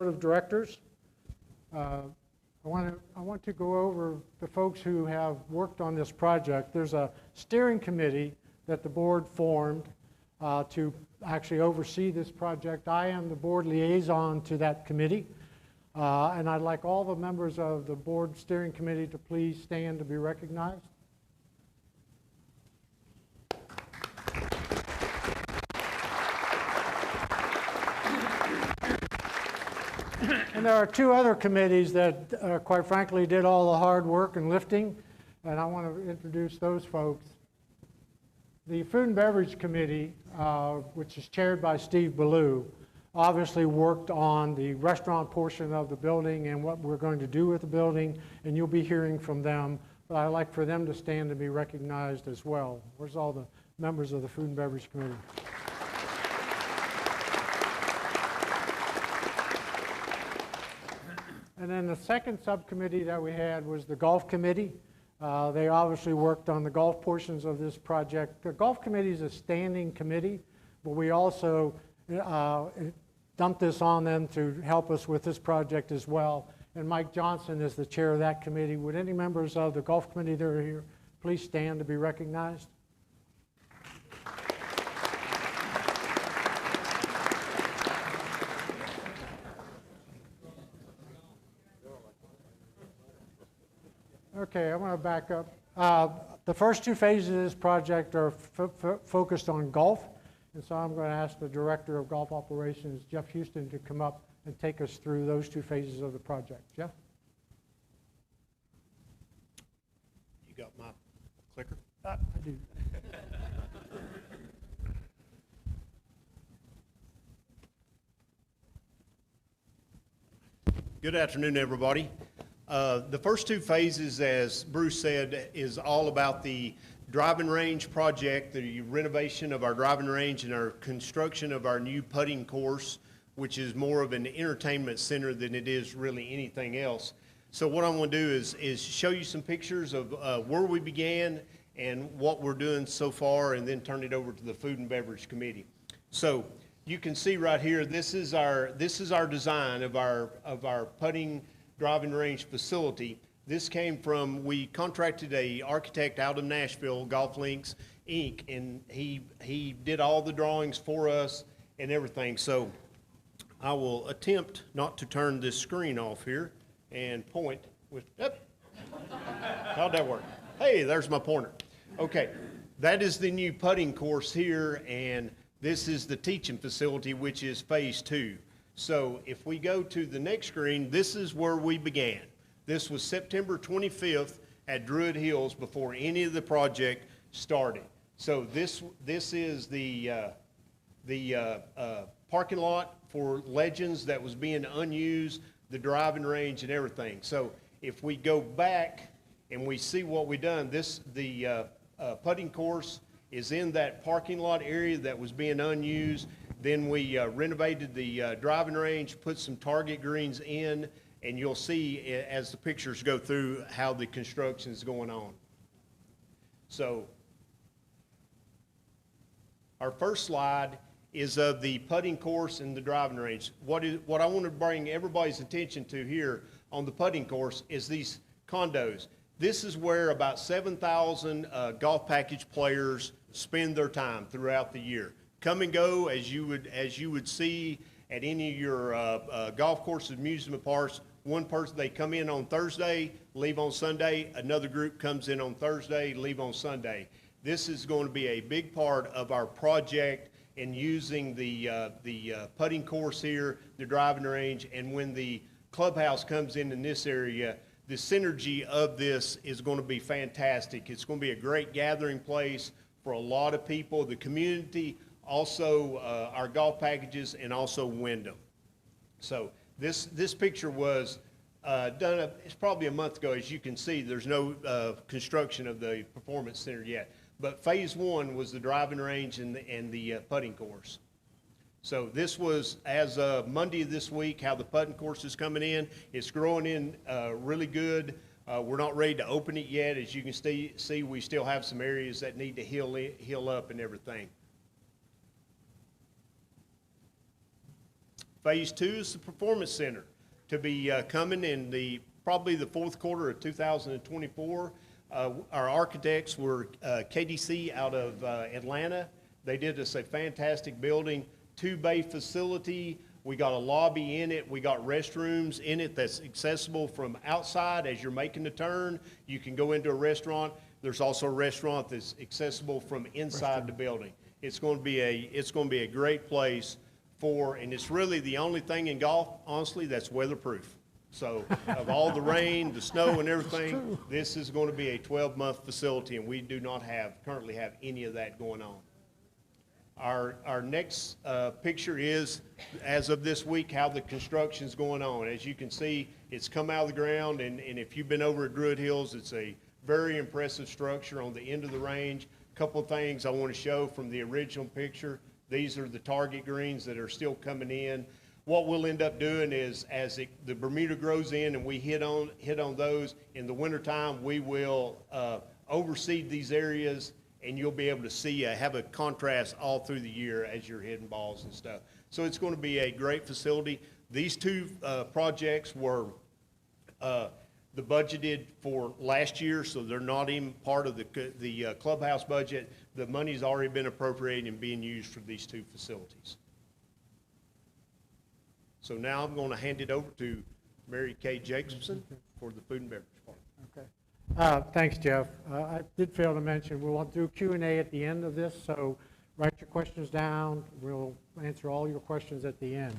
of directors. I want to go over the folks who have worked on this project. There's a steering committee that the board formed to actually oversee this project. I am the board liaison to that committee. And I'd like all the members of the board steering committee to please stand to be recognized. And there are two other committees that, quite frankly, did all the hard work and lifting, and I want to introduce those folks. The Food and Beverage Committee, which is chaired by Steve Ballou, obviously worked on the restaurant portion of the building and what we're going to do with the building, and you'll be hearing from them, but I'd like for them to stand and be recognized as well. Where's all the members of the Food and Beverage Committee? And then the second subcommittee that we had was the Golf Committee. They obviously worked on the golf portions of this project. The Golf Committee is a standing committee, but we also dumped this on them to help us with this project as well. And Mike Johnson is the chair of that committee. Would any members of the Golf Committee that are here please stand to be recognized? Okay, I want to back up. The first two phases of this project are focused on golf, and so I'm going to ask the Director of Golf Operations, Jeff Houston, to come up and take us through those two phases of the project. Jeff? You got my clicker? I do. Good afternoon, everybody. The first two phases, as Bruce said, is all about the driving range project, the renovation of our driving range and our construction of our new putting course, which is more of an entertainment center than it is really anything else. So what I want to do is show you some pictures of where we began and what we're doing so far, and then turn it over to the Food and Beverage Committee. So you can see right here, this is our design of our putting driving range facility. This came from, we contracted a architect out of Nashville, Golf Links Inc., and he did all the drawings for us and everything. So I will attempt not to turn this screen off here and point with, yep. How'd that work? Hey, there's my pointer. Okay, that is the new putting course here, and this is the teaching facility, which is phase 2. So if we go to the next screen, this is where we began. This was September 25th at Druid Hills before any of the project started. So this is the parking lot for Legends that was being unused, the driving range and everything. So if we go back and we see what we done, the putting course is in that parking lot area that was being unused. Then we renovated the driving range, put some target greens in, and you'll see as the pictures go through how the construction is going on. So our first slide is of the putting course and the driving range. What I want to bring everybody's attention to here on the putting course is these condos. This is where about 7,000 golf package players spend their time throughout the year. Come and go as you would see at any of your golf courses, amusement parks. One person, they come in on Thursday, leave on Sunday. Another group comes in on Thursday, leave on Sunday. This is going to be a big part of our project in using the putting course here, the driving range, and when the clubhouse comes in this area, the synergy of this is going to be fantastic. It's going to be a great gathering place for a lot of people, the community, also our golf packages, and also Wyndham. So this picture was done, it's probably a month ago. As you can see, there's no construction of the performance center yet. But phase 1 was the driving range and the putting course. So this was, as of Monday of this week, how the putting course is coming in. It's growing in really good. We're not ready to open it yet. As you can see, we still have some areas that need to heal up and everything. Phase 2 is the Performance Center to be coming in probably the fourth quarter of 2024. Our architects were KDC out of Atlanta. They did us a fantastic building, 2-bay facility. We got a lobby in it. We got restrooms in it that's accessible from outside as you're making the turn. You can go into a restaurant. There's also a restaurant that's accessible from inside the building. It's going to be a great place and it's really the only thing in golf, honestly, that's weatherproof. So of all the rain, the snow and everything, this is going to be a 12-month facility, and we do not currently have any of that going on. Our next picture is, as of this week, how the construction's going on. As you can see, it's come out of the ground, and if you've been over at Druid Hills, it's a very impressive structure on the end of the range. A couple of things I want to show from the original picture. These are the target greens that are still coming in. What we'll end up doing is, as the Bermuda grows in and we hit on those, in the wintertime, we will overseed these areas, and you'll be able to see, have a contrast all through the year as you're hitting balls and stuff. So it's going to be a great facility. These two projects were the budgeted for last year, so they're not even part of the clubhouse budget. The money's already been appropriated and being used for these two facilities. So now I'm going to hand it over to Mary Kay Jacobson for the food and beverage part. Okay. Thanks, Jeff. I did fail to mention, we'll do Q&A at the end of this, so write your questions down. We'll answer all your questions at the end.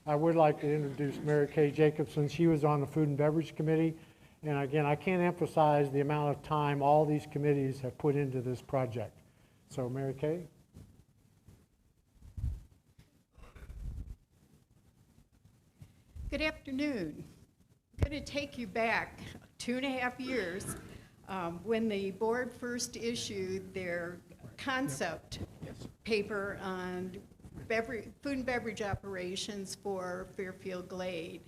I would like to introduce Mary Kay Jacobson. She was on the Food and Beverage Committee. And again, I can't emphasize the amount of time all these committees have put into this project. So Mary Kay. Good afternoon. I'm going to take you back 2.5 years when the board first issued their concept paper on food and beverage operations for Fairfield Glade.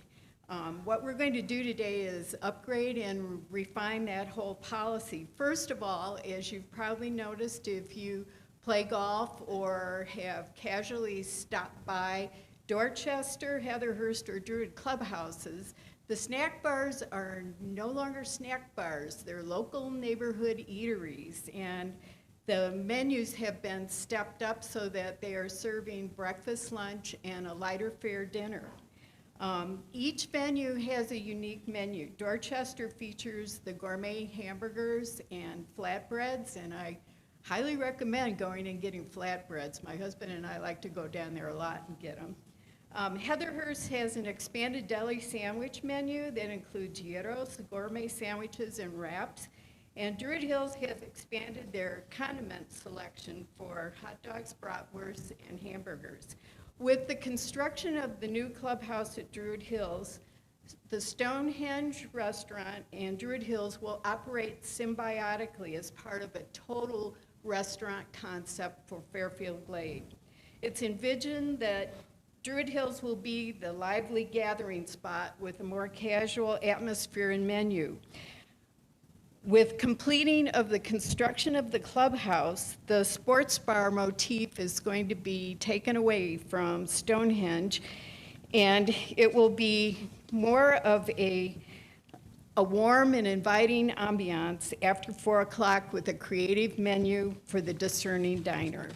What we're going to do today is upgrade and refine that whole policy. First of all, as you've probably noticed, if you play golf or have casually stopped by Dorchester, Heatherhurst, or Druid clubhouses, the snack bars are no longer snack bars. They're local neighborhood eateries, and the menus have been stepped up so that they are serving breakfast, lunch, and a lighter fare dinner. Each venue has a unique menu. Dorchester features the gourmet hamburgers and flatbreads, and I highly recommend going and getting flatbreads. My husband and I like to go down there a lot and get them. Heatherhurst has an expanded deli sandwich menu that includes gyros, gourmet sandwiches, and wraps. And Druid Hills has expanded their condiment selection for hot dogs, bratwursts, and hamburgers. With the construction of the new clubhouse at Druid Hills, the Stonehenge restaurant and Druid Hills will operate symbiotically as part of a total restaurant concept for Fairfield Glade. It's envisioned that Druid Hills will be the lively gathering spot with a more casual atmosphere and menu. With completing of the construction of the clubhouse, the sports bar motif is going to be taken away from Stonehenge, and it will be more of a warm and inviting ambiance after 4 o'clock with a creative menu for the discerning diner.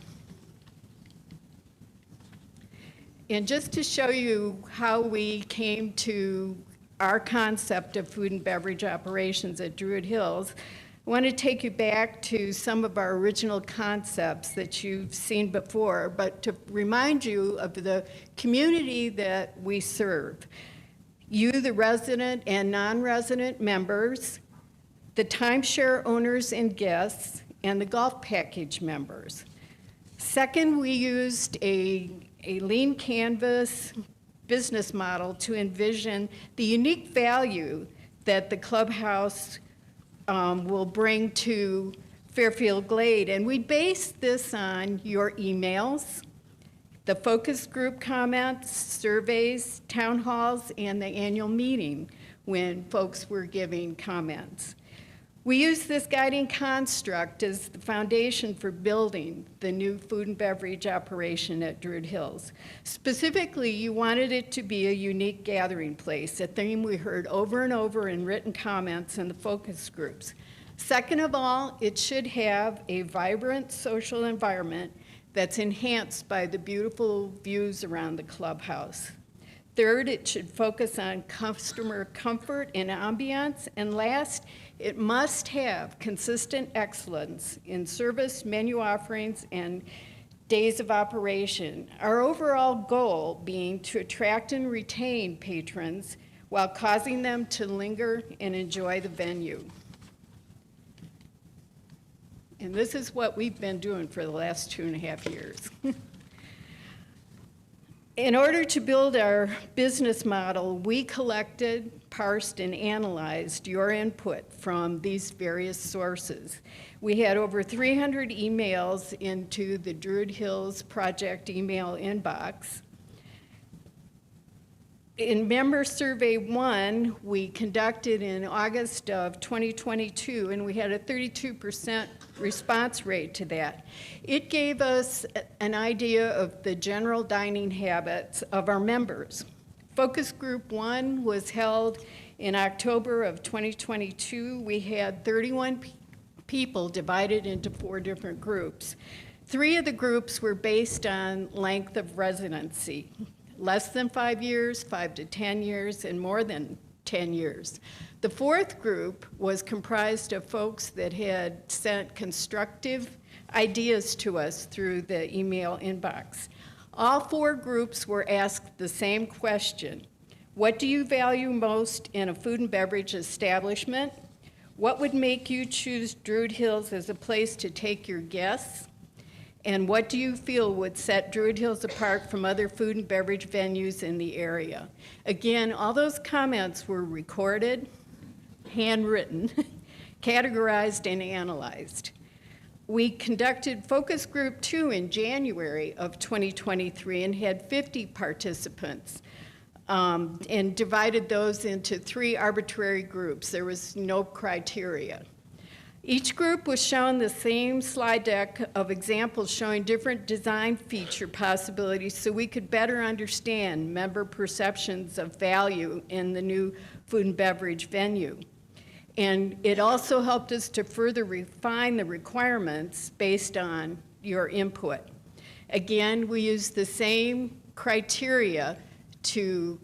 And just to show you how we came to our concept of food and beverage operations at Druid Hills, I want to take you back to some of our original concepts that you've seen before, but to remind you of the community that we serve. You, the resident and non-resident members, the timeshare owners and guests, and the golf package members. Second, we used a lean canvas business model to envision the unique value that the clubhouse will bring to Fairfield Glade. And we based this on your emails, the focus group comments, surveys, town halls, and the annual meeting when folks were giving comments. We use this guiding construct as the foundation for building the new food and beverage operation at Druid Hills. Specifically, you wanted it to be a unique gathering place, a theme we heard over and over in written comments in the focus groups. Second of all, it should have a vibrant social environment that's enhanced by the beautiful views around the clubhouse. Third, it should focus on customer comfort and ambiance. And last, it must have consistent excellence in service, menu offerings, and days of operation. Our overall goal being to attract and retain patrons while causing them to linger and enjoy the venue. And this is what we've been doing for the last 2.5 years. In order to build our business model, we collected, parsed, and analyzed your input from these various sources. We had over 300 emails into the Druid Hills Project email inbox. In member survey 1, we conducted in August of 2022, and we had a 32% response rate to that. It gave us an idea of the general dining habits of our members. Focus group 1 was held in October of 2022. We had 31 people divided into 4 different groups. 3 of the groups were based on length of residency. Less than 5 years, 5 to 10 years, and more than 10 years. The 4th group was comprised of folks that had sent constructive ideas to us through the email inbox. All 4 groups were asked the same question. What do you value most in a food and beverage establishment? What would make you choose Druid Hills as a place to take your guests? And what do you feel would set Druid Hills apart from other food and beverage venues in the area? Again, all those comments were recorded, handwritten, categorized, and analyzed. We conducted focus group 2 in January of 2023 and had 50 participants and divided those into 3 arbitrary groups. There was no criteria. Each group was shown the same slide deck of examples showing different design feature possibilities so we could better understand member perceptions of value in the new food and beverage venue. And it also helped us to further refine the requirements based on your input. Again, we used the same criteria to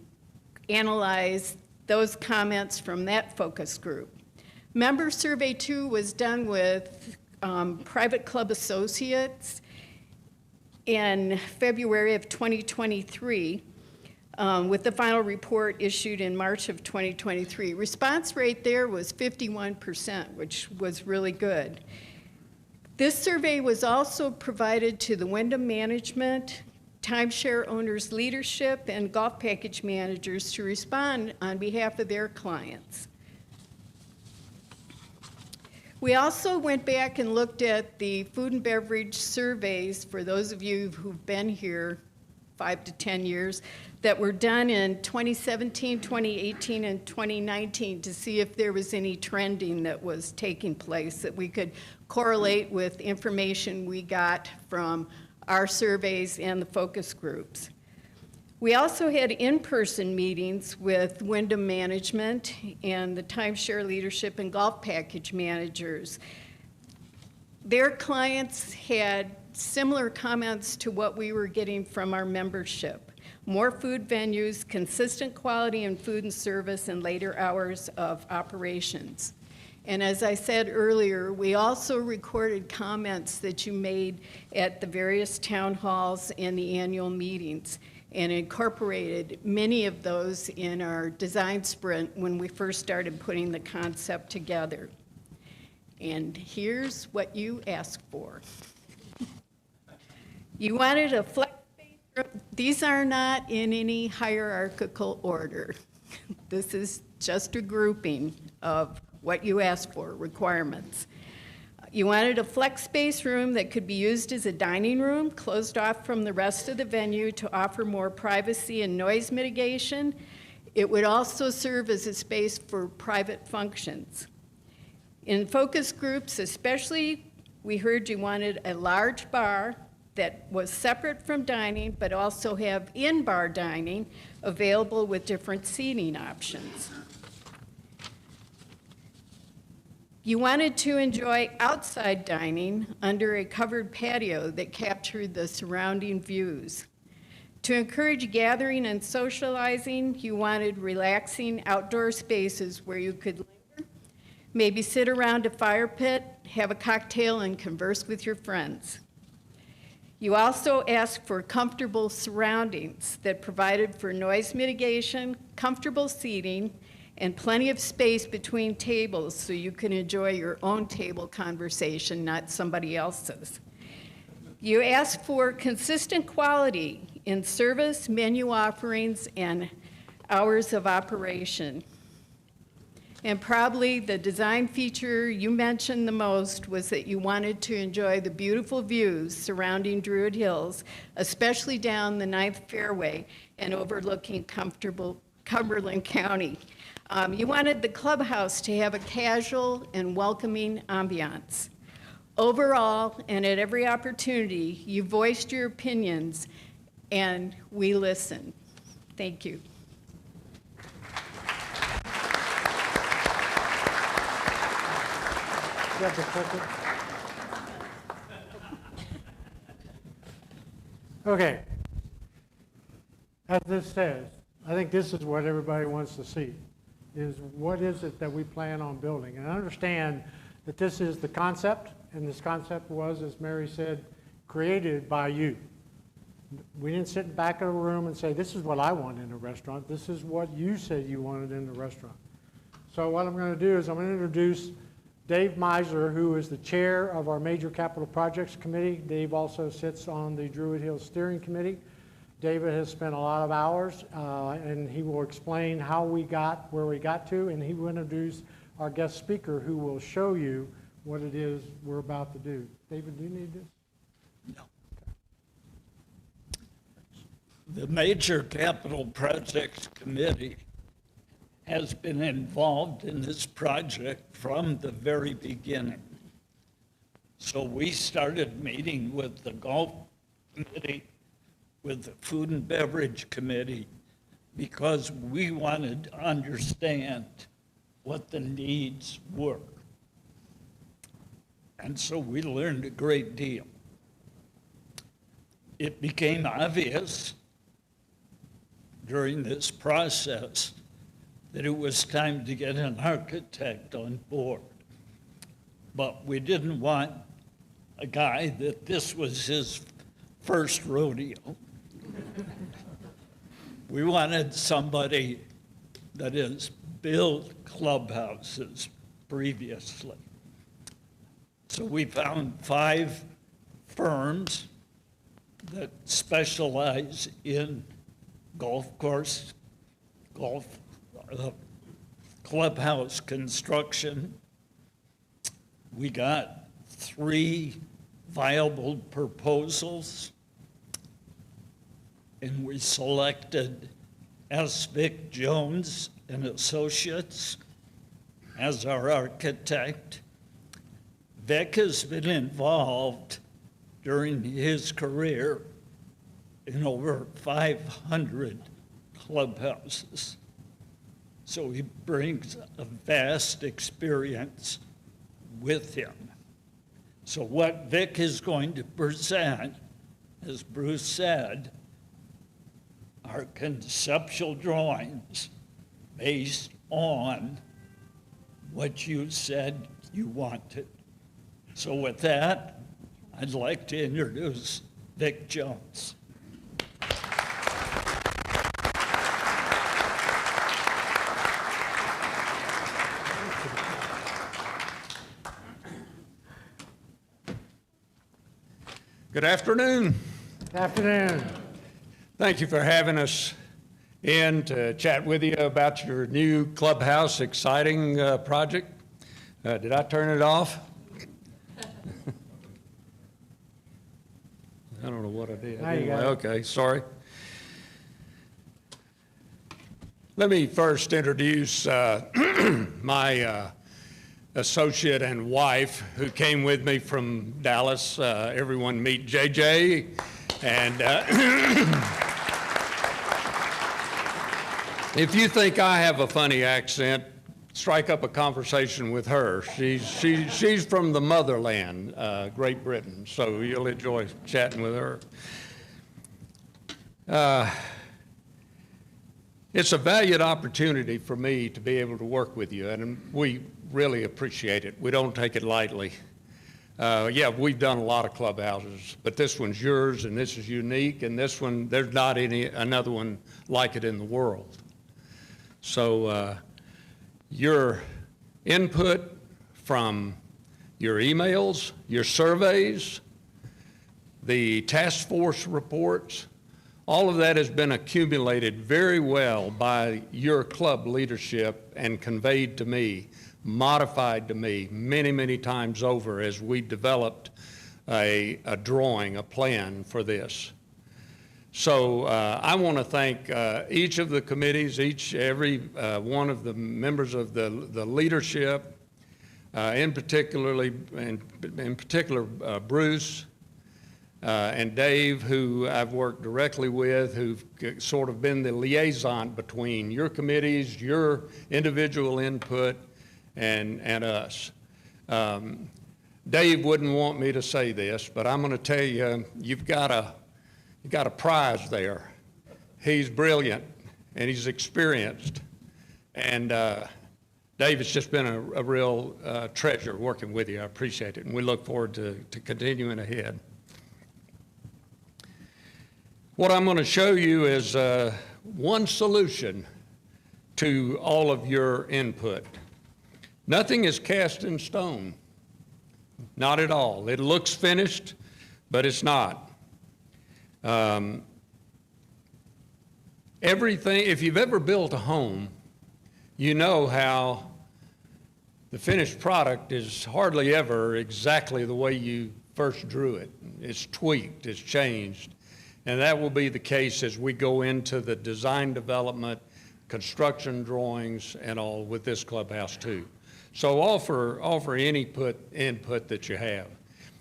analyze those comments from that focus group. Member survey 2 was done with private club associates in February of 2023, with the final report issued in March of 2023. Response rate there was 51%, which was really good. This survey was also provided to the Wyndham management, timeshare owners leadership, and golf package managers to respond on behalf of their clients. We also went back and looked at the food and beverage surveys for those of you who've been here 5 to 10 years that were done in 2017, 2018, and 2019 to see if there was any trending that was taking place that we could correlate with information we got from our surveys and the focus groups. We also had in-person meetings with Wyndham management and the timeshare leadership and golf package managers. Their clients had similar comments to what we were getting from our membership. More food venues, consistent quality in food and service, and later hours of operations. And as I said earlier, we also recorded comments that you made at the various town halls and the annual meetings, and incorporated many of those in our design sprint when we first started putting the concept together. And here's what you asked for. You wanted a flex space room. These are not in any hierarchical order. This is just a grouping of what you asked for, requirements. You wanted a flex space room that could be used as a dining room, closed off from the rest of the venue to offer more privacy and noise mitigation. It would also serve as a space for private functions. In focus groups especially, we heard you wanted a large bar that was separate from dining, but also have in-bar dining available with different seating options. You wanted to enjoy outside dining under a covered patio that captured the surrounding views. To encourage gathering and socializing, you wanted relaxing outdoor spaces where you could linger, maybe sit around a fire pit, have a cocktail, and converse with your friends. You also asked for comfortable surroundings that provided for noise mitigation, comfortable seating, and plenty of space between tables so you can enjoy your own table conversation, not somebody else's. You asked for consistent quality in service, menu offerings, and hours of operation. And probably the design feature you mentioned the most was that you wanted to enjoy the beautiful views surrounding Druid Hills, especially down the 9th Fairway and overlooking comfortable Cumberland County. You wanted the clubhouse to have a casual and welcoming ambiance. Overall, and at every opportunity, you voiced your opinions, and we listened. Thank you. Okay. As this says, I think this is what everybody wants to see, is what is it that we plan on building? And I understand that this is the concept, and this concept was, as Mary said, created by you. We didn't sit in the back of a room and say, this is what I want in a restaurant. This is what you said you wanted in the restaurant. So what I'm going to do is I'm going to introduce Dave Meisler, who is the chair of our Major Capital Projects Committee. Dave also sits on the Druid Hills Steering Committee. David has spent a lot of hours, and he will explain how we got where we got to, and he will introduce our guest speaker, who will show you what it is we're about to do. David, do you need this? No. The Major Capital Projects Committee has been involved in this project from the very beginning. So we started meeting with the Golf Committee, with the Food and Beverage Committee, because we wanted to understand what the needs were. And so we learned a great deal. It became obvious during this process that it was time to get an architect on board. But we didn't want a guy that this was his first rodeo. We wanted somebody that has built clubhouses previously. So we found 5 firms that specialize in golf course, clubhouse construction. We got 3 viable proposals, and we selected S. Vic Jones and Associates as our architect. Vic has been involved during his career in over 500 clubhouses. So he brings a vast experience with him. So what Vic is going to present, as Bruce said, are conceptual drawings based on what you said you wanted. So with that, I'd like to introduce Vic Jones. Good afternoon. Good afternoon. Thank you for having us in to chat with you about your new clubhouse exciting project. Did I turn it off? I don't know what I did. There you go. Okay, sorry. Let me first introduce my associate and wife who came with me from Dallas. Everyone meet JJ. And if you think I have a funny accent, strike up a conversation with her. She's from the motherland, Great Britain, so you'll enjoy chatting with her. It's a valued opportunity for me to be able to work with you, and we really appreciate it. We don't take it lightly. Yeah, we've done a lot of clubhouses, but this one's yours, and this is unique, and this one, there's not another one like it in the world. So your input from your emails, your surveys, the task force reports, all of that has been accumulated very well by your club leadership and conveyed to me, modified to me many, many times over as we developed a drawing, a plan for this. So I want to thank each of the committees, every one of the members of the leadership, in particular Bruce and Dave, who I've worked directly with, who've sort of been the liaison between your committees, your individual input, and us. Dave wouldn't want me to say this, but I'm going to tell you, you've got a prize there. He's brilliant and he's experienced. And Dave, it's just been a real treasure working with you. I appreciate it, and we look forward to continuing ahead. What I'm going to show you is one solution to all of your input. Nothing is cast in stone. Not at all. It looks finished, but it's not. Everything, if you've ever built a home, you know how the finished product is hardly ever exactly the way you first drew it. It's tweaked, it's changed. And that will be the case as we go into the design development, construction drawings, and all with this clubhouse too. So offer any input that you have.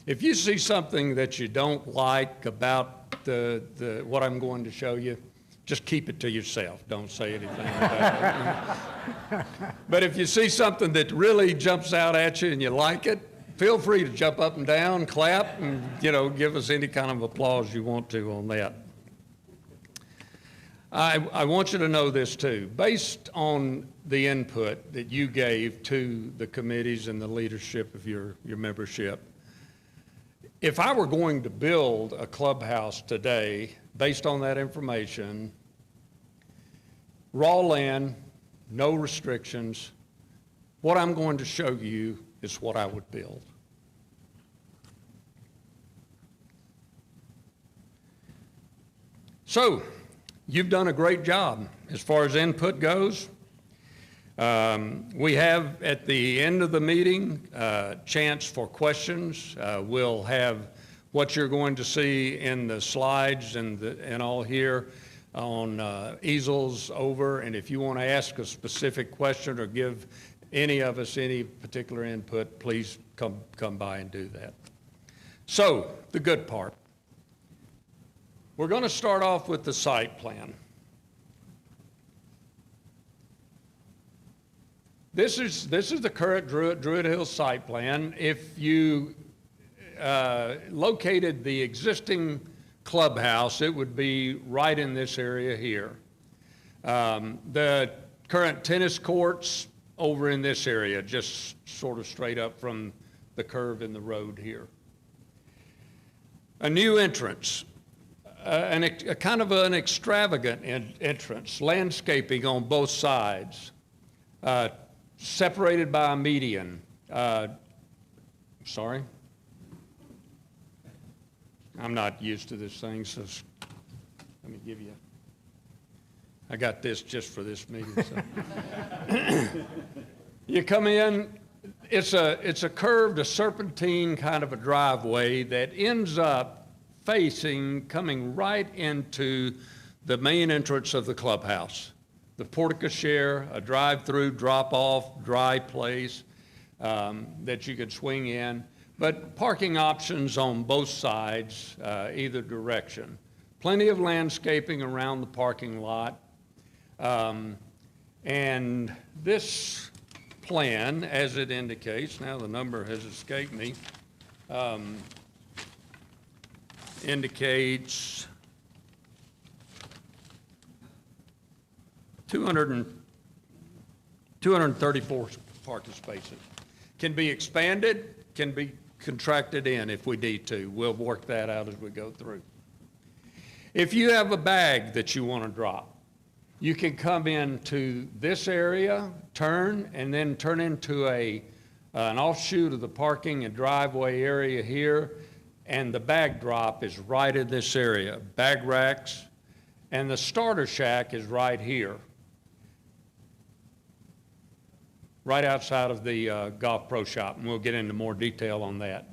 If you see something that you don't like about what I'm going to show you, just keep it to yourself. Don't say anything about it. But if you see something that really jumps out at you and you like it, feel free to jump up and down, clap, and give us any kind of applause you want to on that. I want you to know this too. Based on the input that you gave to the committees and the leadership of your membership, if I were going to build a clubhouse today, based on that information, raw land, no restrictions, what I'm going to show you is what I would build. So, you've done a great job as far as input goes. We have at the end of the meeting a chance for questions. We'll have what you're going to see in the slides and all here on easels over, and if you want to ask a specific question or give any of us any particular input, please come by and do that. So, the good part. We're going to start off with the site plan. This is the current Druid Hills site plan. If you located the existing clubhouse, it would be right in this area here. The current tennis courts over in this area, just sort of straight up from the curve in the road here. A new entrance, a kind of an extravagant entrance, landscaping on both sides, separated by a median. Sorry? I'm not used to this thing, so let me give you, I got this just for this meeting. So. You come in, it's a curved, a serpentine kind of a driveway that ends up coming right into the main entrance of the clubhouse. The porte cochere, a drive-through, drop-off, dry place. that you could swing in, but parking options on both sides, either direction. Plenty of landscaping around the parking lot. And this plan, as it indicates, now the number has escaped me, indicates 234 parking spaces. Can be expanded, can be contracted in if we need to. We'll work that out as we go through. If you have a bag that you want to drop, you can come into this area, turn, and then turn into an offshoot of the parking and driveway area here, and the bag drop is right in this area. Bag racks, and the starter shack is right here, right outside of the Golf Pro Shop, and we'll get into more detail on that.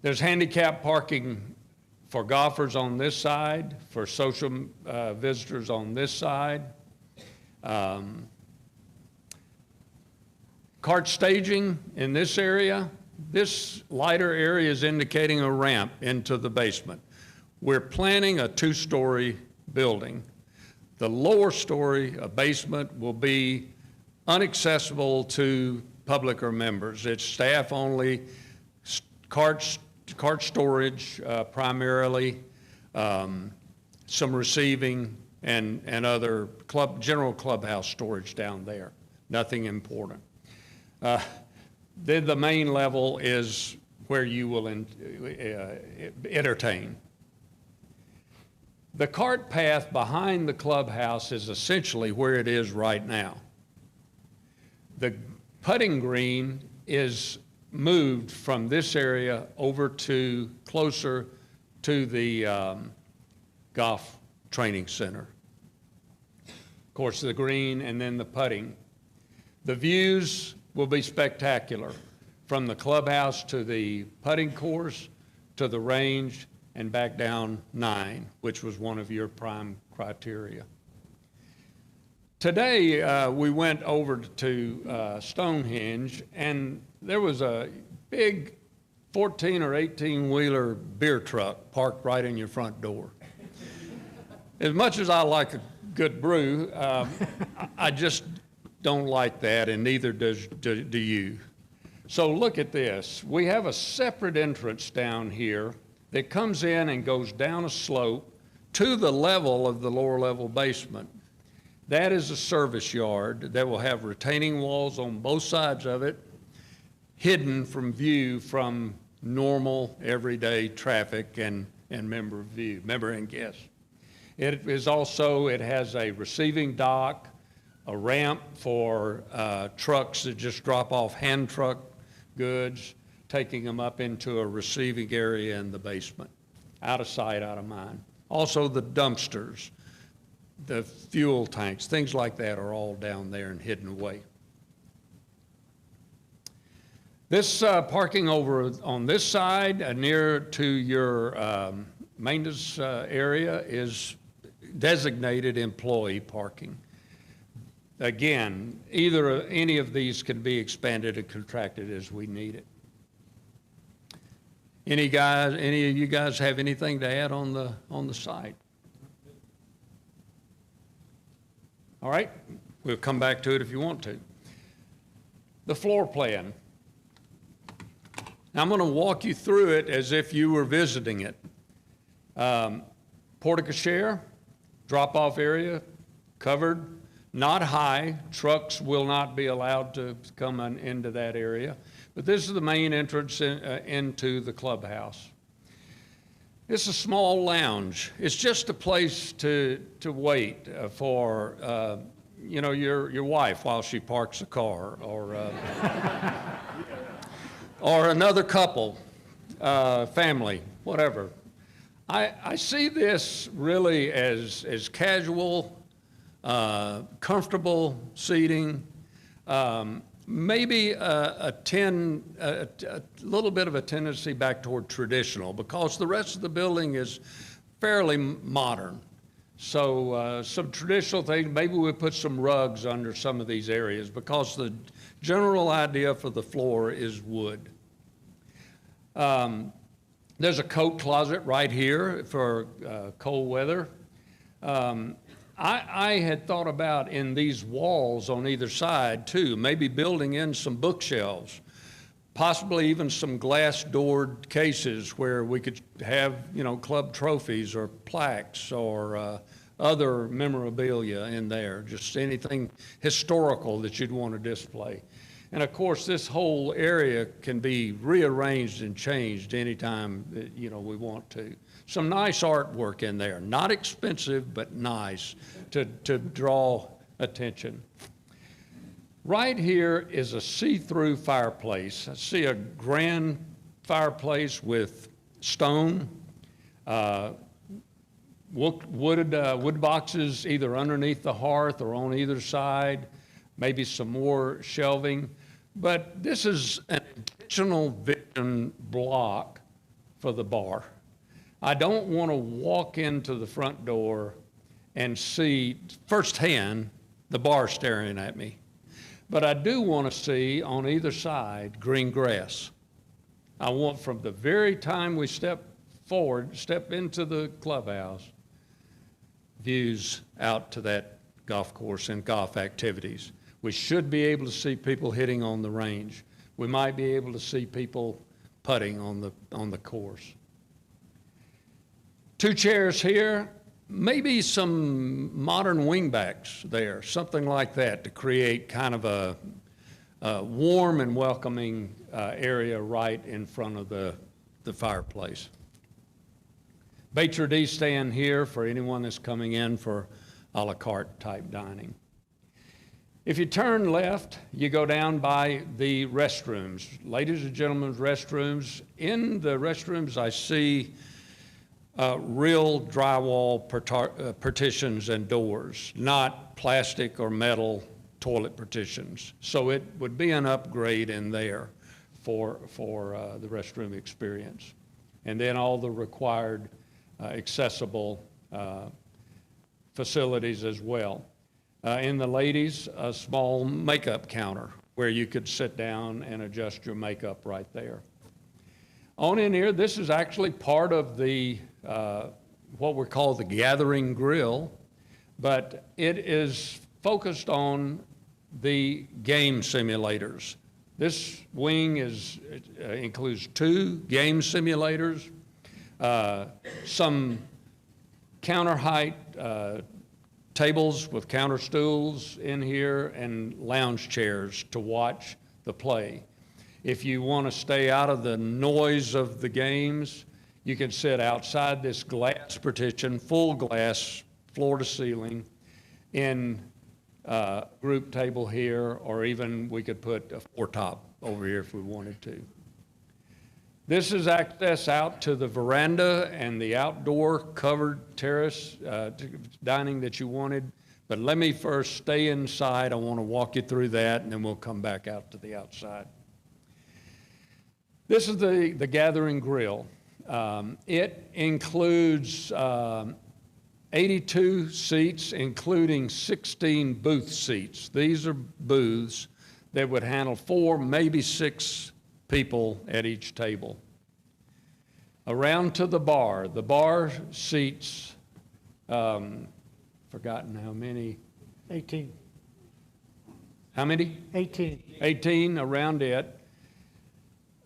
There's handicap parking for golfers on this side, for social visitors on this side. Cart staging in this area. This lighter area is indicating a ramp into the basement. We're planning a 2-story building. The lower story, a basement, will be inaccessible to public or members. It's staff only, cart storage primarily, some receiving and other general clubhouse storage down there. Nothing important. Then the main level is where you will entertain. The cart path behind the clubhouse is essentially where it is right now. The putting green is moved from this area over to closer to the golf training center. Of course, the green and then the putting. The views will be spectacular, from the clubhouse to the putting course to the range and back down 9, which was one of your prime criteria. Today, we went over to Stonehenge, and there was a big 14 or 18-wheeler beer truck parked right in your front door. As much as I like a good brew, I just don't like that, and neither do you. So look at this. We have a separate entrance down here that comes in and goes down a slope to the level of the lower level basement. That is a service yard that will have retaining walls on both sides of it, hidden from view from normal everyday traffic and member and guests. It has a receiving dock, a ramp for trucks that just drop off hand truck goods, taking them up into a receiving area in the basement. Out of sight, out of mind. Also the dumpsters, the fuel tanks, things like that are all down there and hidden away. This parking over on this side, near to your maintenance area, is designated employee parking. Again, any of these can be expanded and contracted as we need it. Any of you guys have anything to add on the site? All right, we'll come back to it if you want to. The floor plan. Now I'm going to walk you through it as if you were visiting it. Porte-cochere, drop-off area, covered, not high. Trucks will not be allowed to come into that area. But this is the main entrance into the clubhouse. It's a small lounge. It's just a place to wait for your wife while she parks a car, or another couple, family, whatever. I see this really as casual, comfortable seating, maybe a little bit of a tendency back toward traditional, because the rest of the building is fairly modern. So some traditional things, maybe we'll put some rugs under some of these areas because the general idea for the floor is wood. There's a coat closet right here for cold weather. I had thought about in these walls on either side too, maybe building in some bookshelves, possibly even some glass doored cases where we could have, you know, club trophies or plaques or other memorabilia in there, just anything historical that you'd want to display. And of course, this whole area can be rearranged and changed anytime that, you know, we want to. Some nice artwork in there, not expensive, but nice to draw attention. Right here is a see-through fireplace. I see a grand fireplace with stone, wood boxes either underneath the hearth or on either side, maybe some more shelving. But this is an intentional vision block for the bar. I don't want to walk into the front door and see firsthand the bar staring at me. But I do want to see on either side green grass. I want from the very time we step into the clubhouse, views out to that golf course and golf activities. We should be able to see people hitting on the range. We might be able to see people putting on the course. 2 chairs here, maybe some modern wingbacks there, something like that to create kind of a warm and welcoming area right in front of the fireplace. Maitre d' stand here for anyone that's coming in for a la carte type dining. If you turn left, you go down by the restrooms. Ladies and gentlemen's restrooms. In the restrooms, I see real drywall partitions and doors, not plastic or metal toilet partitions. So it would be an upgrade in there for the restroom experience. And then all the required accessible facilities as well. In the ladies, a small makeup counter where you could sit down and adjust your makeup right there. On in here, this is actually part of the what we call the gathering grill, but it is focused on the game simulators. This wing includes 2 game simulators, some counter height tables with counter stools in here, and lounge chairs to watch the play. If you want to stay out of the noise of the games, you can sit outside this glass partition, full glass, floor to ceiling, in a group table here, or even we could put a 4-top over here if we wanted to. This is access out to the veranda and the outdoor covered terrace dining that you wanted. But let me first stay inside. I want to walk you through that, and then we'll come back out to the outside. This is the gathering grill. It includes 82 seats, including 16 booth seats. These are booths that would handle 4, maybe 6 people at each table. Around to the bar seats, forgotten how many. 18. How many? 18. 18 around it.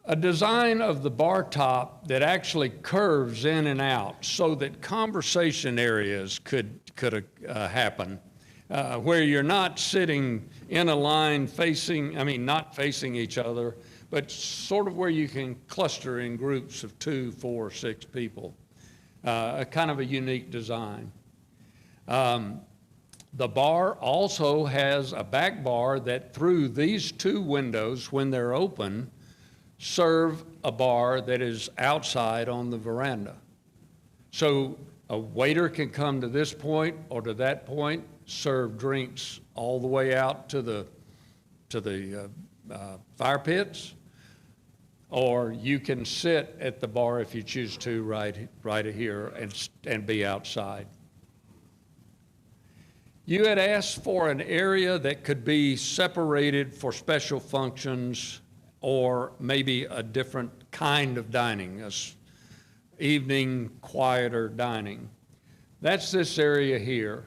A design of the bar top that actually curves in and out so that conversation areas could happen, where you're not sitting in a line not facing each other, but sort of where you can cluster in groups of 2, 4, 6 people. A kind of a unique design. The bar also has a back bar that through these 2 windows, when they're open, serve a bar that is outside on the veranda. So a waiter can come to this point or to that point, serve drinks all the way out to the fire pits, or you can sit at the bar if you choose to right here and be outside. You had asked for an area that could be separated for special functions or maybe a different kind of dining, evening, quieter dining. That's this area here.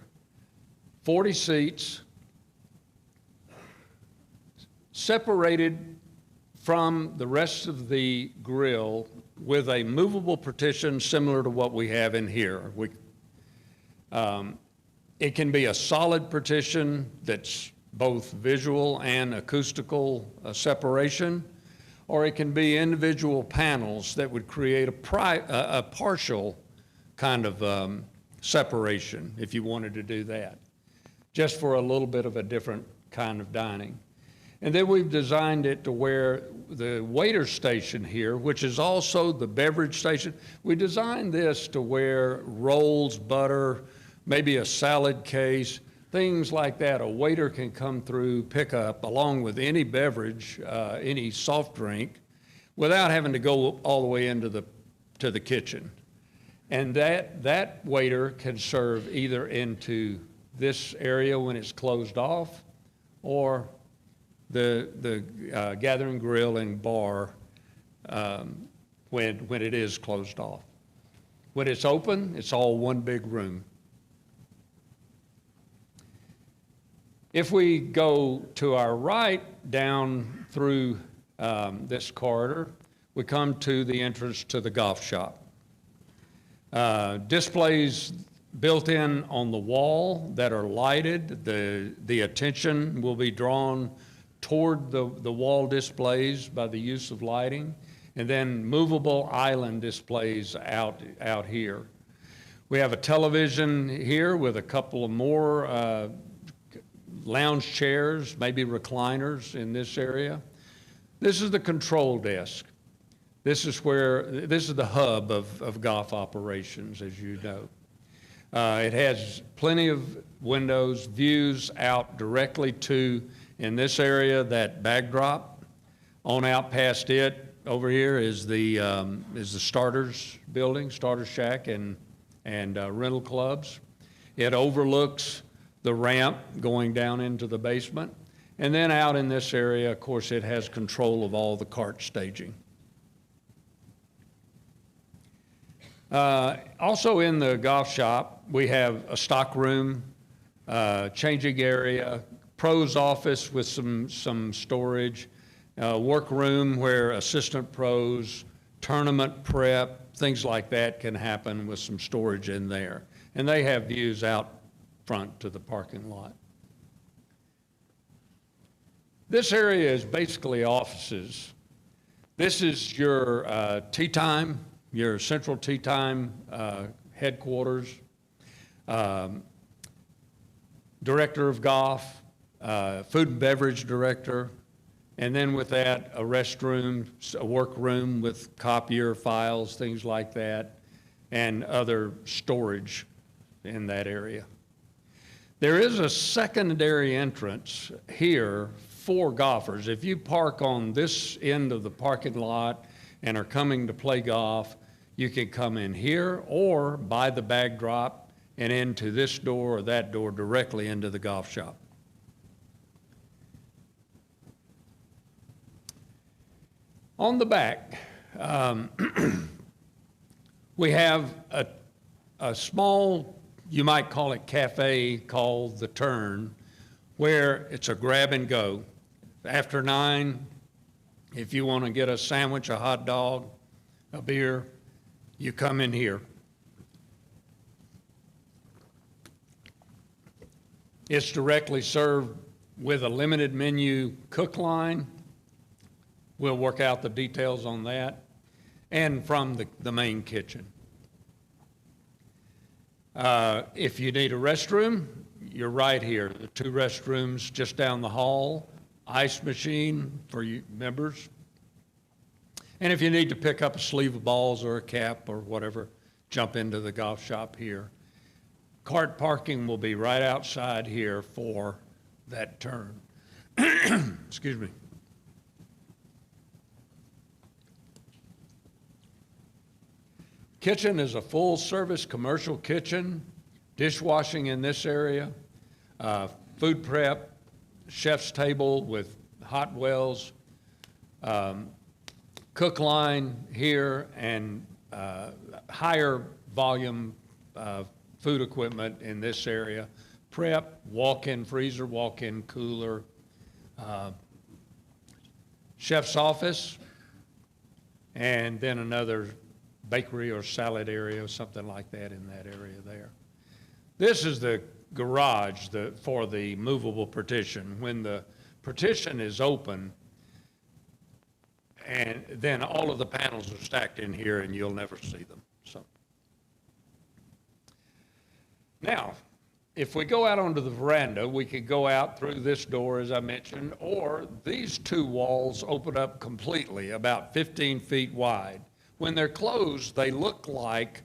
40 seats, separated from the rest of the grill with a movable partition similar to what we have in here. It can be a solid partition that's both visual and acoustical separation, or it can be individual panels that would create a partial kind of separation if you wanted to do that, just for a little bit of a different kind of dining. And then we've designed it to where the waiter station here, which is also the beverage station, we designed this to where rolls, butter, maybe a salad case, things like that, a waiter can come through, pick up, along with any beverage, any soft drink, without having to go all the way into the kitchen. And that waiter can serve either into this area when it's closed off, or the gathering grill and bar when it is closed off. When it's open, it's all one big room. If we go to our right down through this corridor, we come to the entrance to the golf shop. Displays built in on the wall that are lighted. The attention will be drawn toward the wall displays by the use of lighting, and then movable island displays out here. We have a television here with a couple of more lounge chairs, maybe recliners in this area. This is the control desk. This is the hub of golf operations, as you know. It has plenty of windows, views out directly to, in this area, that backdrop. On out past it, over here is the starters building, starter shack and rental clubs. It overlooks the ramp going down into the basement. And then out in this area, of course, it has control of all the cart staging. Also in the golf shop, we have a stock room, changing area, pro's office with some storage, work room where assistant pros, tournament prep, things like that can happen with some storage in there. And they have views out front to the parking lot. This area is basically offices. This is your tea time, your central tea time headquarters, director of golf, food and beverage director, and then with that, a restroom, a workroom with copier files, things like that, and other storage in that area. There is a secondary entrance here for golfers. If you park on this end of the parking lot and are coming to play golf, you can come in here or by the bag drop and into this door or that door directly into the golf shop. On the back, we have a small, you might call it cafe, called The Turn, where it's a grab and go. After 9, if you want to get a sandwich, a hot dog, a beer, you come in here. It's directly served with a limited menu cook line. We'll work out the details on that, and from the main kitchen. If you need a restroom, you're right here. The 2 restrooms just down the hall, ice machine for you members. And if you need to pick up a sleeve of balls or a cap or whatever, jump into the golf shop here. Cart parking will be right outside here for that turn. Excuse me. Kitchen is a full-service commercial kitchen, dishwashing in this area, Food prep, chef's table with hot wells, cook line here, and higher volume food equipment in this area. Prep, walk-in freezer, walk-in cooler, chef's office, and then another bakery or salad area or something like that in that area there. This is the garage for the movable partition. When the partition is open, and then all of the panels are stacked in here and you'll never see them. So now, if we go out onto the veranda, we could go out through this door, as I mentioned, or these two walls open up completely, about 15 feet wide. When they're closed, they look like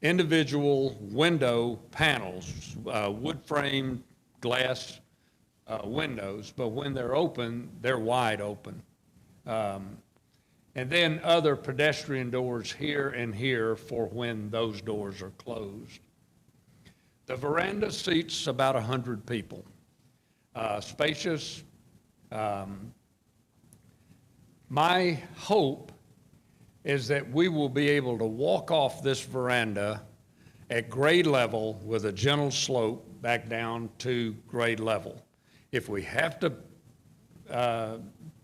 individual window panels, wood frame glass windows, but when they're open, they're wide open. And then other pedestrian doors here and here for when those doors are closed. The veranda seats about 100 people. Spacious. My hope is that we will be able to walk off this veranda at grade level with a gentle slope back down to grade level. If we have to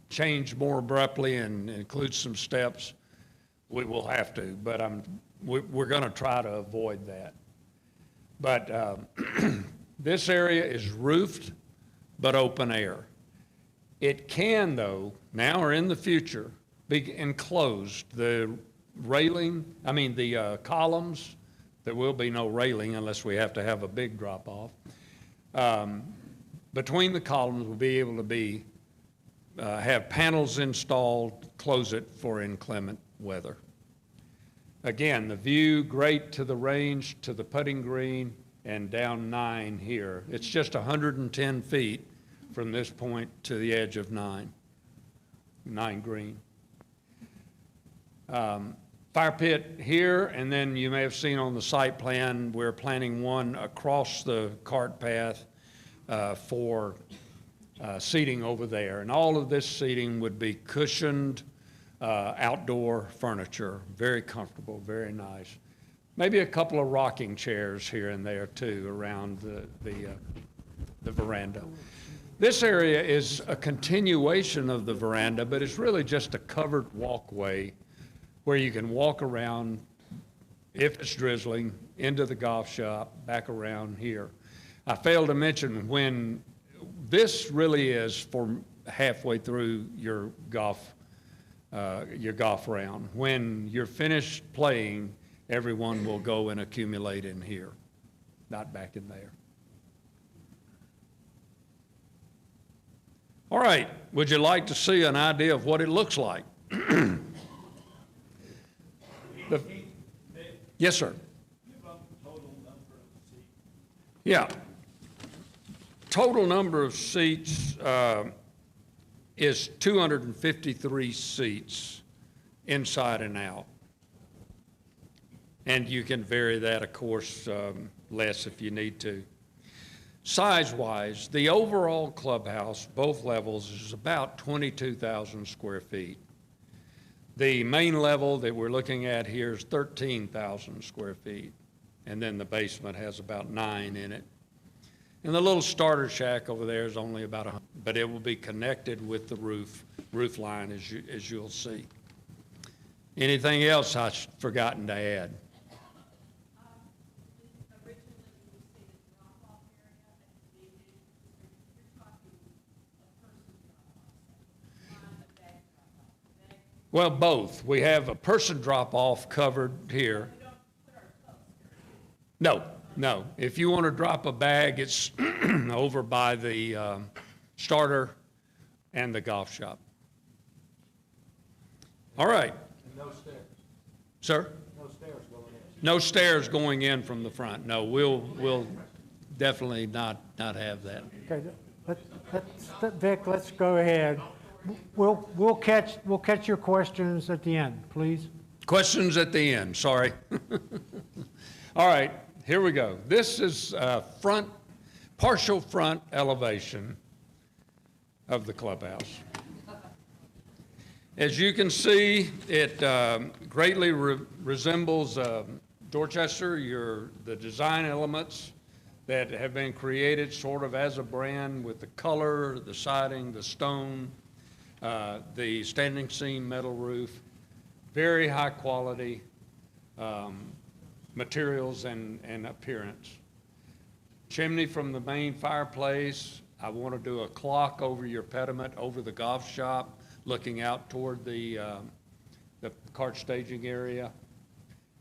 change more abruptly and include some steps, we will have to, but we're going to try to avoid that. But this area is roofed but open air. It can, though, now or in the future, be enclosed. The columns, there will be no railing unless we have to have a big drop off. Between the columns will be able to have panels installed, close it for inclement weather. Again, the view great to the range, to the putting green, and down 9 here. It's just 110 feet from this point to the edge of 9 green. Fire pit here, and then you may have seen on the site plan, we're planning one across the cart path for seating over there. And all of this seating would be cushioned outdoor furniture, very comfortable, very nice. Maybe a couple of rocking chairs here and there too around the veranda. This area is a continuation of the veranda, but it's really just a covered walkway where you can walk around, if it's drizzling, into the golf shop, back around here. I failed to mention when this really is for halfway through your golf round. When you're finished playing, everyone will go and accumulate in here, not back in there. All right, would you like to see an idea of what it looks like? Yes, sir. Yeah. Total number of seats is 253 seats inside and out. And you can vary that, of course, less if you need to. Size-wise, the overall clubhouse, both levels, is about 22,000 square feet. The main level that we're looking at here is 13,000 square feet, and then the basement has about 9 in it. And the little starter shack over there is only about 100, but it will be connected with the roof line, as you'll see. Anything else I've forgotten to add? Well, both. We have a person drop-off covered here. No. If you want to drop a bag, it's over by the starter and the golf shop. All right. And no stairs. Sir? No stairs going in. No stairs going in from the front. No, we'll definitely not have that. Okay, Vic, let's go ahead. We'll catch your questions at the end, please. Questions at the end, sorry. All right, here we go. This is front partial front elevation of the clubhouse. As you can see, it greatly resembles Dorchester, the design elements that have been created sort of as a brand with the color, the siding, the stone, the standing seam metal roof, very high quality materials and appearance. Chimney from the main fireplace. I want to do a clock over your pediment over the golf shop, looking out toward the cart staging area.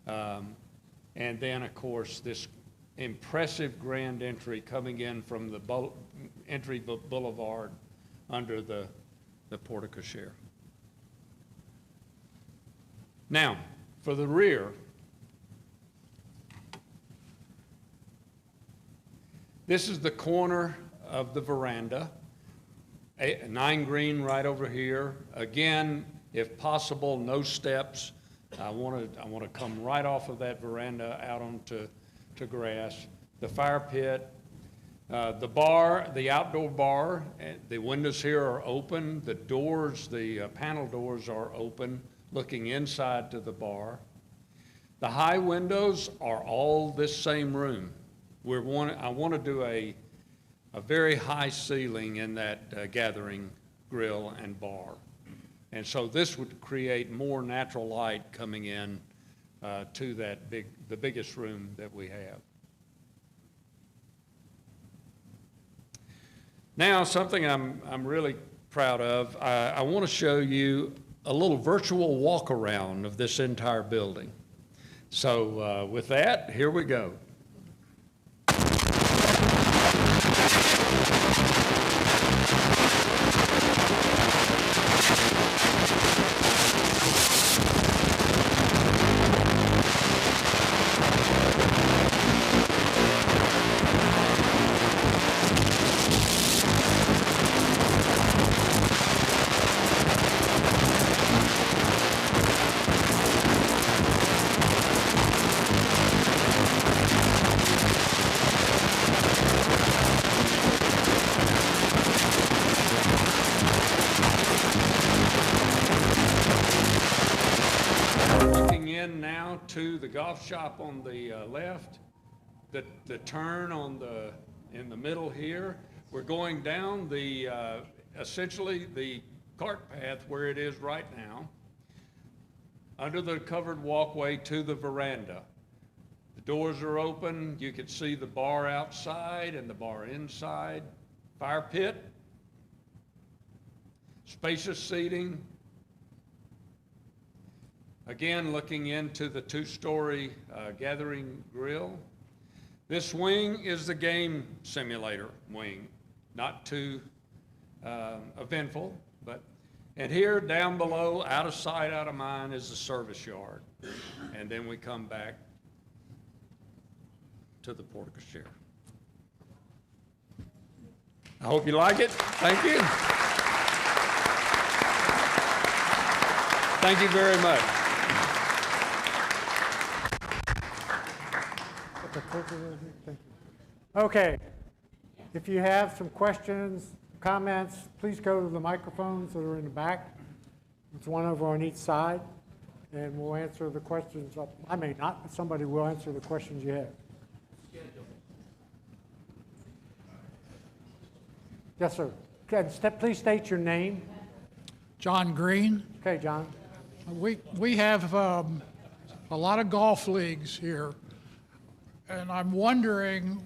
And then, of course, this impressive grand entry coming in from the entry boulevard under the porte cochere. Now, for the rear, this is the corner of the veranda. 9 green right over here. Again, if possible, no steps. I want to come right off of that veranda out onto grass. The fire pit, the bar, the outdoor bar. The windows here are open. The doors, the panel doors are open, looking inside to the bar. The high windows are all this same room. I want to do a very high ceiling in that gathering grill and bar. And so this would create more natural light coming in to the biggest room that we have. Now, something I'm really proud of, I want to show you a little virtual walk around of this entire building. So with that, here we go. Now to the golf shop on the left, the turn in the middle here. We're going down essentially the cart path where it is right now, under the covered walkway to the veranda. The doors are open. You can see the bar outside and the bar inside. Fire pit, spacious seating. Again, looking into the 2-story gathering grill. This wing is the game simulator wing, not too eventful, and here down below, out of sight, out of mind, is the service yard. And then we come back to the porte cochere. I hope you like it. Thank you. Thank you very much. Okay, if you have some questions, comments, please go to the microphones that are in the back. There's one over on each side, and we'll answer the questions. I may not, but somebody will answer the questions you have. Yes, sir. Please state your name. John Green. Okay, John. We have a lot of golf leagues here, and I'm wondering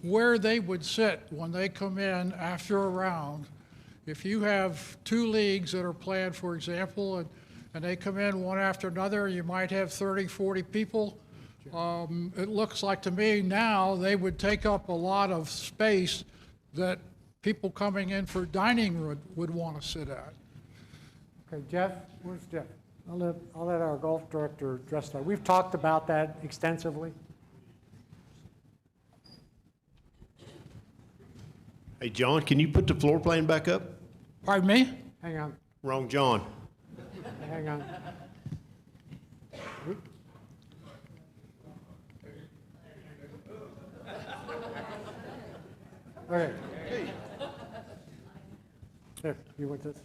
where they would sit when they come in after a round. If you have 2 leagues that are planned, for example, and they come in one after another, you might have 30, 40 people. It looks like to me now they would take up a lot of space that people coming in for dining would want to sit at. Okay, Jeff, where's Jeff? I'll let our golf director address that. We've talked about that extensively. Hey, John, can you put the floor plan back up? Pardon me? Hang on, Wrong John. hang on. Okay. Here, you want this?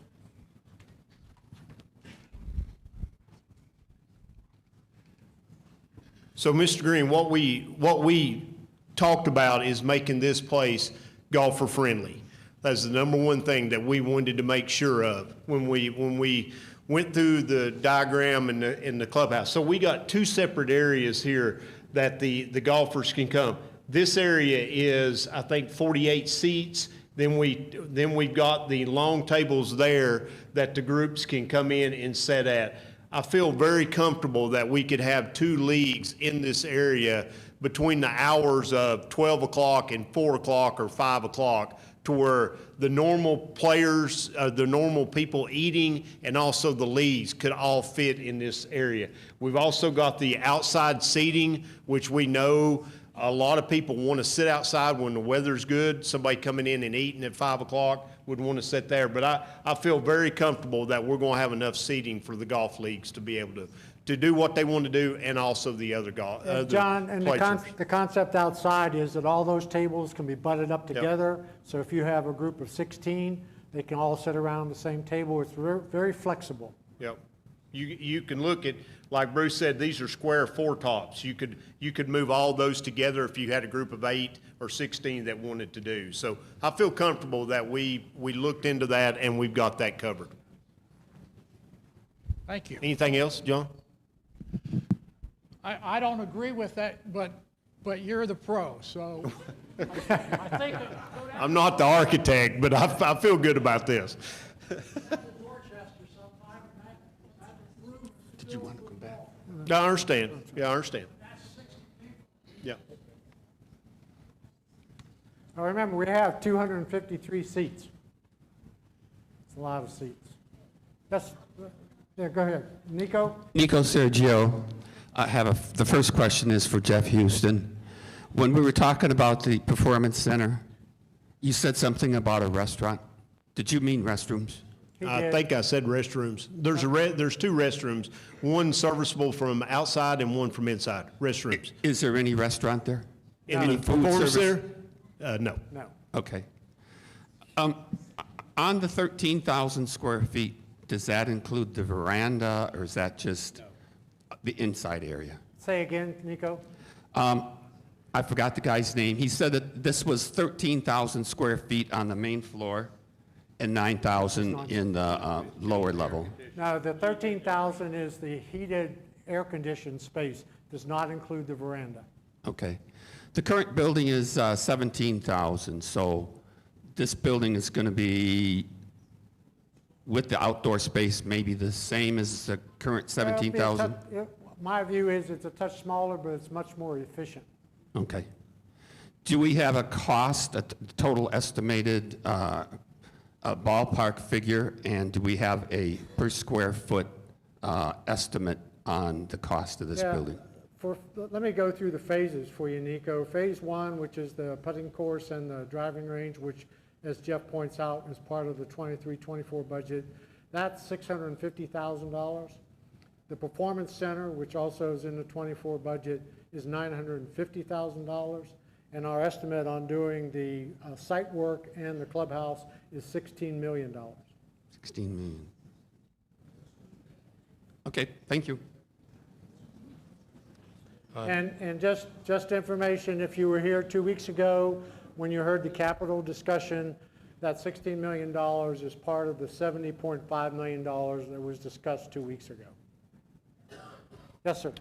So, Mr. Green, what we talked about is making this place golfer friendly. That's the number one thing that we wanted to make sure of when we went through the diagram in the clubhouse. So we got two separate areas here that the golfers can come. This area is, I think, 48 seats. Then we've got the long tables there that the groups can come in and sit at. I feel very comfortable that we could have two leagues in this area between the hours of 12 o'clock and 4 o'clock or 5 o'clock, to where the normal players, the normal people eating, and also the leagues could all fit in this area. We've also got the outside seating, which we know a lot of people want to sit outside when the weather's good. Somebody coming in and eating at 5 o'clock would want to sit there. But I feel very comfortable that we're going to have enough seating for the golf leagues to be able to do what they want to do, and also the other golf. John, and the concept outside is that all those tables can be butted up together. So if you have a group of 16, they can all sit around the same table. It's very flexible. Yep. You can look at, like Bruce said, these are square four tops. You could move all those together if you had a group of 8 or 16 that wanted to do. So I feel comfortable that we looked into that and we've got that covered. Thank you. Anything else, John? I don't agree with that, but you're the pro, so I think. I'm not the architect, but I feel good about this. Did you want to come back? I understand. Yeah, I understand. Yeah. Now remember, we have 253 seats. It's a lot of seats. Yeah, go ahead. Nico? Nico Sergio. The first question is for Jeff Houston. When we were talking about the Performance Center, you said something about a restaurant. Did you mean restrooms? I think I said restrooms. There's two restrooms, one serviceable from outside and one from inside. Restrooms. Is there any restaurant there? In Any the food Performance service? Center? No. No. Okay. On the 13,000 square feet, does that include the veranda, or is that just the inside area? Say again, Nico? I forgot the guy's name. He said that this was 13,000 square feet on the main floor and 9,000 in the lower level. No, the 13,000 is the heated, air-conditioned space. Does not include the veranda. Okay. The current building is 17,000, so this building is going to be, with the outdoor space, maybe the same as the current 17,000? My view is it's a touch smaller, but it's much more efficient. Okay. Do we have a cost, a total estimated a ballpark figure, and do we have a per square foot estimate on the cost of this building? Let me go through the phases for you, Nico. Phase 1, which is the putting course and the driving range, which, as Jeff points out, is part of the 23-24 budget, that's $650,000. The Performance Center, which also is in the 24 budget, is $950,000. And our estimate on doing the site work and the clubhouse is $16 million. 16 million. Okay, thank you. And just information, if you were here 2 weeks ago, when you heard the capital discussion, that $16 million is part of the $70.5 million that was discussed 2 weeks ago. Yes, sir.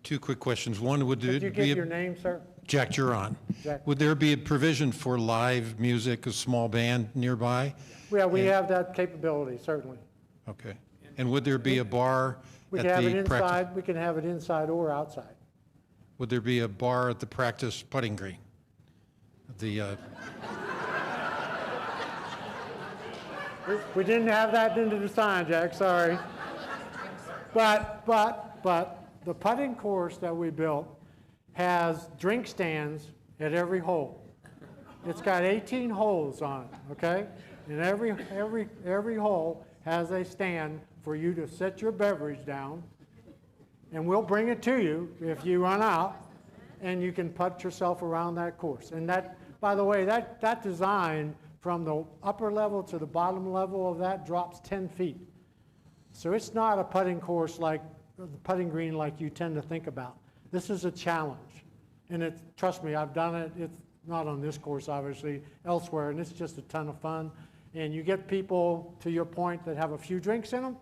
Two quick questions. One, would Could you there give be your name, sir? Jack Juron. Jack. Would there be a provision for live music, a small band nearby? Yeah, we have that capability, certainly. Okay. And would there be a bar We at can have it the practice? inside, we can have it inside or outside. Would there be a bar at the practice putting green? We didn't have that in the design, Jack, sorry. But the putting course that we built has drink stands at every hole. It's got 18 holes on it, okay? And every hole has a stand for you to set your beverage down, and we'll bring it to you if you run out, and you can putt yourself around that course. And that by the way, that design from the upper level to the bottom level of that drops 10 feet. So it's not a putting course like, the putting green like you tend to think about. This is a challenge. And it's, trust me, I've done it. It's not on this course, obviously, elsewhere, and it's just a ton of fun. And you get people, to your point, that have a few drinks in them,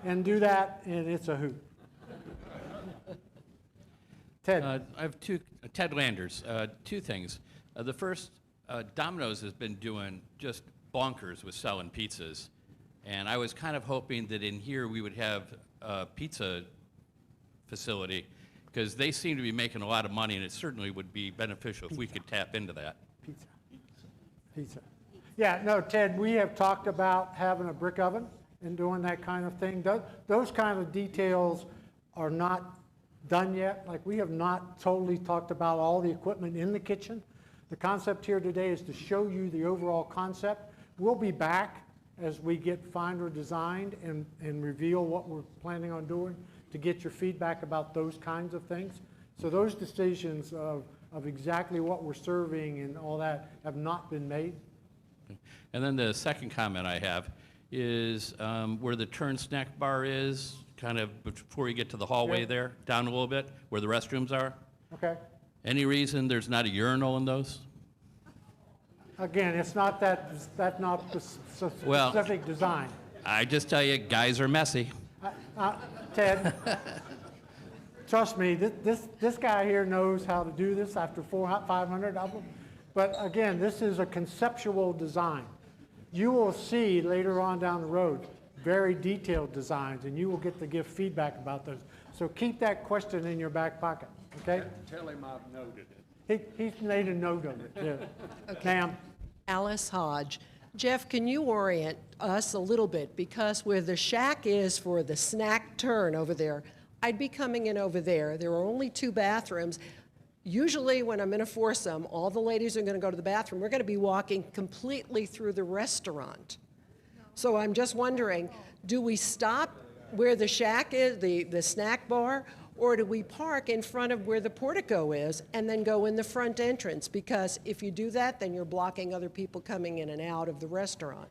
and do that, and it's a hoot. Ted. I have Ted Landers, two things. The first, Domino's has been doing just bonkers with selling pizzas. And I was kind of hoping that in here we would have a pizza facility, because they seem to be making a lot of money, and it certainly would be beneficial if we could tap into that. Pizza. Yeah, no, Ted, we have talked about having a brick oven and doing that kind of thing. Those kind of details are not done yet. Like, we have not totally talked about all the equipment in the kitchen. The concept here today is to show you the overall concept. We'll be back as we get finer designed and reveal what we're planning on doing to get your feedback about those kinds of things. So those decisions of exactly what we're serving and all that have not been made. And then the second comment I have is where the turn snack bar is, kind of before you get to the hallway Yeah. there, down a little bit, where the restrooms are. Okay? Any reason there's not a urinal in those? Again, it's not that's not the specific Well- design. I just tell you, guys are messy. Ted, trust me, this guy here knows how to do this after 500 of them. But again, this is a conceptual design. You will see later on down the road very detailed designs, and you will get to give feedback about those. So keep that question in your back pocket, okay? Tell him I've noted it. He's made a note of it, yeah. Ma'am? Alice Hodge. Jeff, can you orient us a little bit? Because where the shack is for the snack turn over there, I'd be coming in over there. There are only 2 bathrooms. Usually when I'm in a foursome, all the ladies are going to go to the bathroom. We're going to be walking completely through the restaurant. So I'm just wondering, do we stop where the shack is, the snack bar, or do we park in front of where the portico is and then go in the front entrance? Because if you do that, then you're blocking other people coming in and out of the restaurant.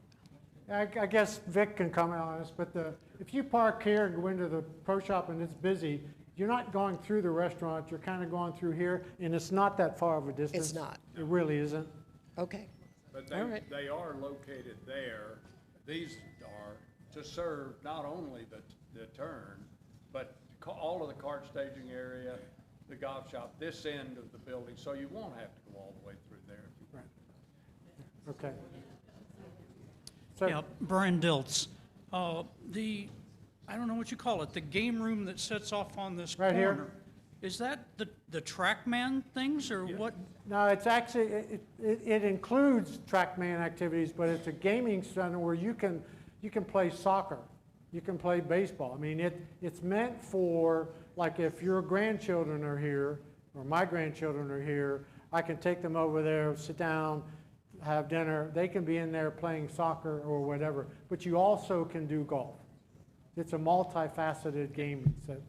I guess Vic can comment on this, but if you park here and go into the pro shop and it's busy, you're not going through the restaurant, you're kind of going through here, and it's not that far of a distance. It's not. It really isn't. Okay. But All right. they are located there. These are to serve not only the turn, but all of the cart staging area, the golf shop, this end of the building, so you won't have to go all the way through there. Right. Okay. So, Yeah, Brian Diltz. I don't know what you call it, the game room that sits off on this Right corner. here? Is that the TrackMan things, or what? no, it's actually, it includes TrackMan activities, but it's a gaming center where you can play soccer. You can play baseball. I mean, it's meant for, like, if your grandchildren are here, or my grandchildren are here, I can take them over there, sit down, have dinner. They can be in there playing soccer or whatever. But you also can do golf. It's a multifaceted gaming center.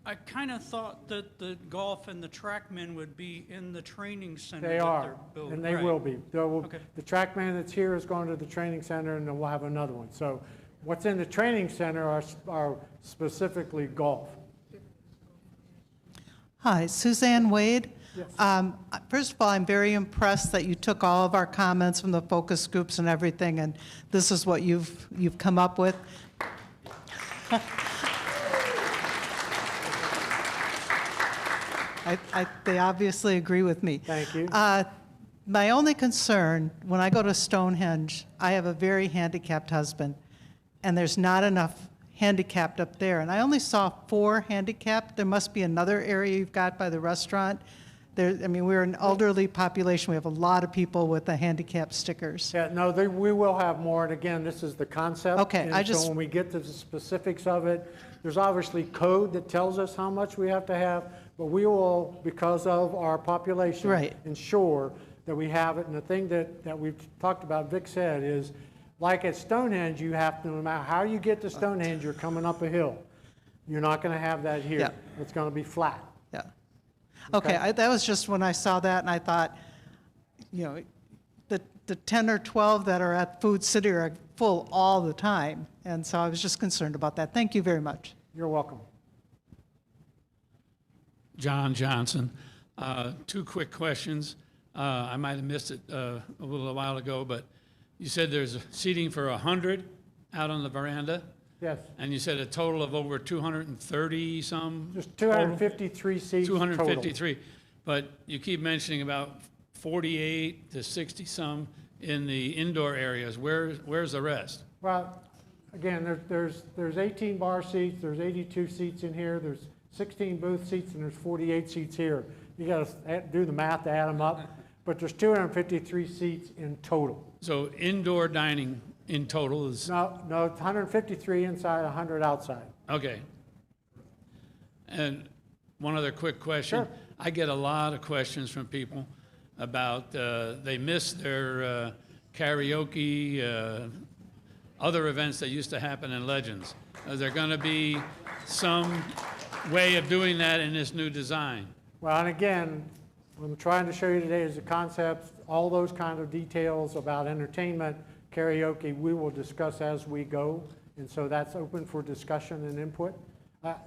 I kind of thought that the golf and the TrackMan would be in the training center They that are, they're building. and they Right. will be. Okay. The TrackMan that's here is going to the training center, and then we'll have another one. So what's in the training center are specifically golf. Hi, Suzanne Wade. Yes. First of all, I'm very impressed that you took all of our comments from the focus groups and everything, and this is what you've come up with. They obviously agree with me. Thank you. My only concern, when I go to Stonehenge, I have a very handicapped husband, and there's not enough handicapped up there. And I only saw 4 handicapped. There must be another area you've got by the restaurant. I mean, we're an elderly population. We have a lot of people with the handicap stickers. Yeah, no, we will have more, and again, this is the concept. Okay, and so when we get to the specifics of it, there's obviously code that tells us how much we have to have, but we will, because of our population, Right. ensure that we have it. And the thing that we've talked about, Vic said, is like at Stonehenge, you have to, no matter how you get to Stonehenge, you're coming up a hill. You're not going to have that here. Yeah. It's going to be flat. Yeah. Okay, that was just when I saw that, and I thought, you know, the 10 or 12 that are at Food City are full all the time. And so I was just concerned about that. Thank you very much. You're welcome. John Johnson. Two quick questions. I might have missed it a little while ago, but you said there's seating for 100 out on the veranda? Yes. And you said a total of over 230 some? Just 253 seats total. 253. But you keep mentioning about 48 to 60 some in the indoor areas. Where's the rest? Well, again, there's 18 bar seats, there's 82 seats in here, there's 16 booth seats, and there's 48 seats here. You got to do the math to add them up, but there's 253 seats in total. So indoor dining in total is? No, it's 153 inside, 100 outside. Okay. And one other quick question. Sure. I get a lot of questions from people about they miss their karaoke, other events that used to happen in Legends. Is there going to be some way of doing that in this new design? Well, and again, what I'm trying to show you today is the concepts, all those kind of details about entertainment, karaoke, we will discuss as we go. And so that's open for discussion and input.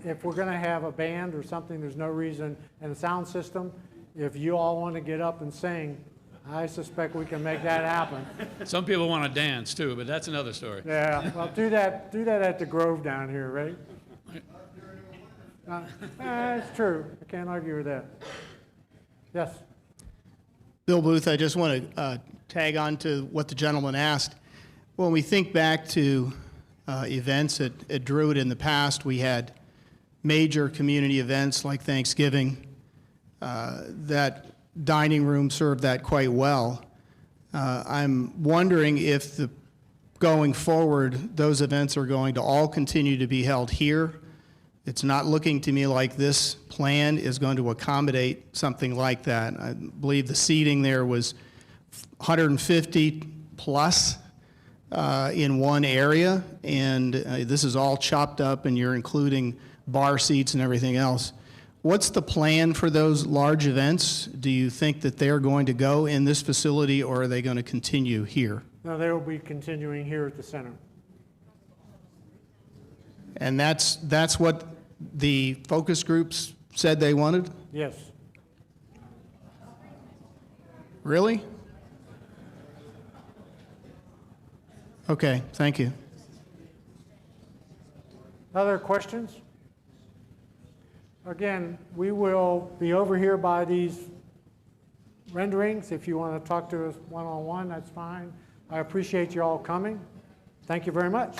If we're going to have a band or something, there's no reason, and a sound system, if you all want to get up and sing, I suspect we can make that happen. Some people want to dance too, but that's another story. Yeah, well, do that at the Grove down here, right? It's true. I can't argue with that. Yes. Bill Booth, I just want to tag on to what the gentleman asked. When we think back to events at Druid in the past, we had major community events like Thanksgiving. That dining room served that quite well. I'm wondering if going forward, those events are going to all continue to be held here. It's not looking to me like this plan is going to accommodate something like that. I believe the seating there was 150 plus in one area, and this is all chopped up, and you're including bar seats and everything else. What's the plan for those large events? Do you think that they're going to go in this facility, or are they going to continue here? No, they will be continuing here at the center. And that's what the focus groups said they wanted? Yes. Really? Okay, thank you. Other questions? Again, we will be over here by these renderings. If you want to talk to us one-on-one, that's fine. I appreciate you all coming. Thank you very much.